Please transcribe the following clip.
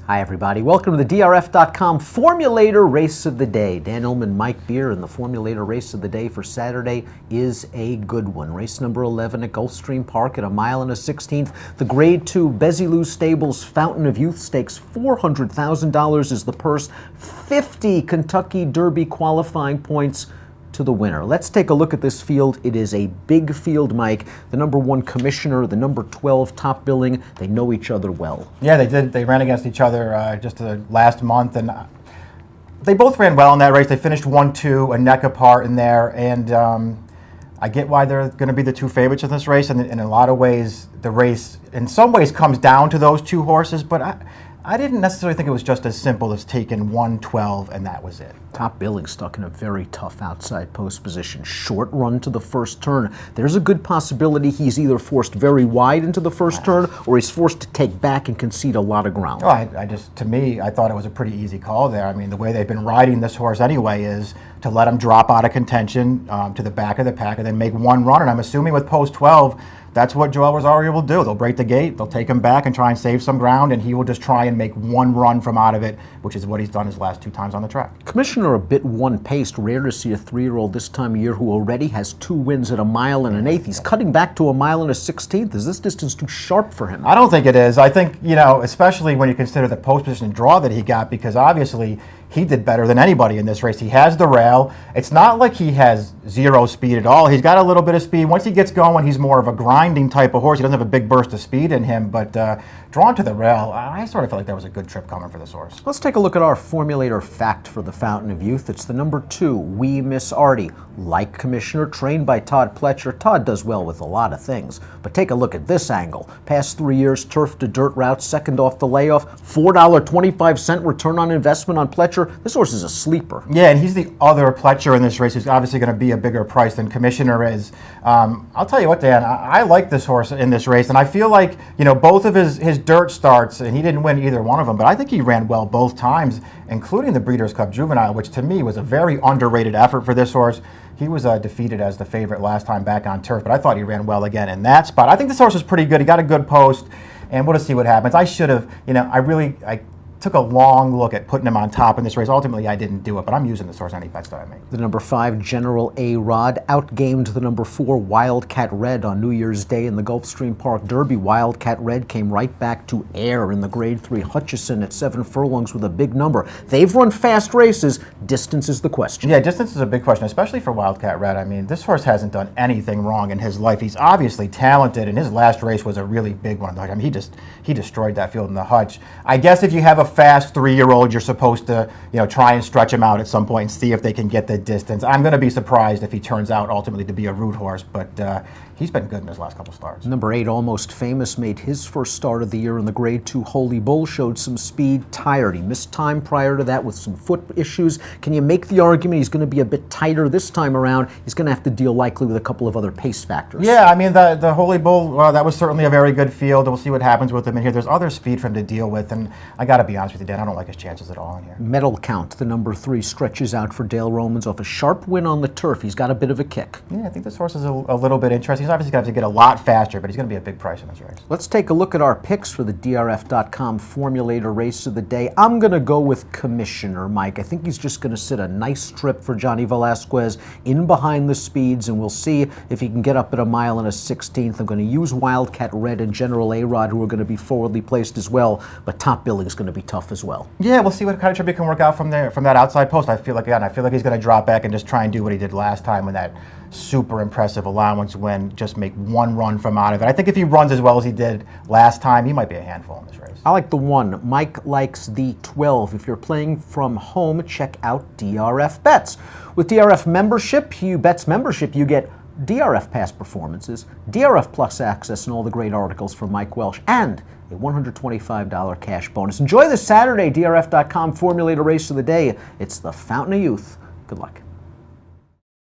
Hi, everybody. Welcome to the DRF.com Formulator Race of the Day. Dan Illman, Mike Beer, and the Formulator Race of the Day for Saturday is a good one. Race number 11 at Gulfstream Park at 1 1/16. The Grade 2 Bezilou Stables Fountain of Youth Stakes. $400,000 is the purse. 50 Kentucky Derby qualifying points to the winner. Let's take a look at this field. It is a big field, Mike. The number 1 Commissioner, the number 12 Top Billing, they know each other well. Yeah, they did. They ran against each other just last month, and they both ran well in that race. They finished 1-2, a neck apart in there, and I get why they're going to be the two favorites in this race, and in a lot of ways, the race in some ways comes down to those two horses, but I didn't necessarily think it was just as simple as taking 1-12 and that was it. Top Billing stuck in a very tough outside post position. Short run to the first turn. There's a good possibility he's either forced very wide into the first turn or he's forced to take back and concede a lot of ground. Oh, to me, I thought it was a pretty easy call there. I mean, the way they've been riding this horse anyway is to let him drop out of contention to the back of the pack and then make one run. And I'm assuming with post 12, that's what Joel Rosario will do. They'll break the gate, they'll take him back and try and save some ground, and he will just try and make one run from out of it, which is what he's done his last 2 times on the track. Commissioner a bit one-paced. Rare to see a 3-year-old this time of year who already has 2 wins at 1 1/8. He's cutting back to 1 1/16. Is this distance too sharp for him? I don't think it is. I think, especially when you consider the post position draw that he got, because obviously he did better than anybody in this race. He has the rail. It's not like he has zero speed at all. He's got a little bit of speed. Once he gets going, he's more of a grinding type of horse. He doesn't have a big burst of speed in him, but drawn to the rail, I sort of felt like that was a good trip coming for this horse. Let's take a look at our formulator fact for the Fountain of Youth. It's the number 2, We Miss Artie. Like Commissioner, trained by Todd Pletcher. Todd does well with a lot of things, but take a look at this angle. Past 3 years, turf to dirt route, second off the layoff, $4.25 return on investment on Pletcher. This horse is a sleeper. Yeah, and he's the other Pletcher in this race who's obviously going to be a bigger price than Commissioner is. I'll tell you what, Dan, I like this horse in this race, and I feel like, both of his dirt starts, and he didn't win either one of them, but I think he ran well both times, including the Breeders' Cup Juvenile, which to me was a very underrated effort for this horse. He was defeated as the favorite last time back on turf, but I thought he ran well again in that spot. I think this horse is pretty good. He got a good post, and we'll just see what happens. I should have, I took a long look at putting him on top in this race. Ultimately, I didn't do it, but I'm using this horse any bets that I make. The number 5, General A-Rod, outgamed the number 4, Wildcat Red on New Year's Day in the Gulfstream Park Derby. Wildcat Red came right back to air in the Grade 3 Hutchison at 7 furlongs with a big number. They've run fast races. Distance is the question. Yeah, distance is a big question, especially for Wildcat Red. I mean, this horse hasn't done anything wrong in his life. He's obviously talented, and his last race was a really big one. I mean, he destroyed that field in the Hutch. I guess if you have a fast 3-year-old, you're supposed to, try and stretch him out at some point and see if they can get the distance. I'm going to be surprised if he turns out ultimately to be a root horse, but he's been good in his last couple starts. Number 8, Almost Famous, made his first start of the year in the Grade 2 Holy Bull, showed some speed, tired. He missed time prior to that with some foot issues. Can you make the argument he's going to be a bit tighter this time around? He's going to have to deal likely with a couple of other pace factors. Yeah, I mean, the Holy Bull, that was certainly a very good field. We'll see what happens with him in here. There's other speed for him to deal with, and I got to be honest with you, Dan, I don't like his chances at all in here. Medal Count, the number 3, stretches out for Dale Romans off a sharp win on the turf. He's got a bit of a kick. Yeah, I think this horse is a little bit interesting. He's obviously going to have to get a lot faster, but he's going to be a big price in this race. Let's take a look at our picks for the DRF.com Formulator Race of the Day. I'm going to go with Commissioner, Mike. I think he's just going to sit a nice trip for Johnny Velasquez in behind the speeds, and we'll see if he can get up at 1 1/16. I'm going to use Wildcat Red and General A-Rod, who are going to be forwardly placed as well, but Top Billing is going to be tough as well. Yeah, we'll see what kind of trip he can work out from that outside post. I feel like he's going to drop back and just try and do what he did last time with that super impressive allowance win, just make one run from out of it. I think if he runs as well as he did last time, he might be a handful in this race. I like the 1. Mike likes the 12. If you're playing from home, check out DRF Bets. With DRF membership, you get DRF past performances, DRF Plus access, and all the great articles from Mike Welsh, and a $125 cash bonus. Enjoy the Saturday DRF.com Formulator Race of the Day. It's the Fountain of Youth. Good luck.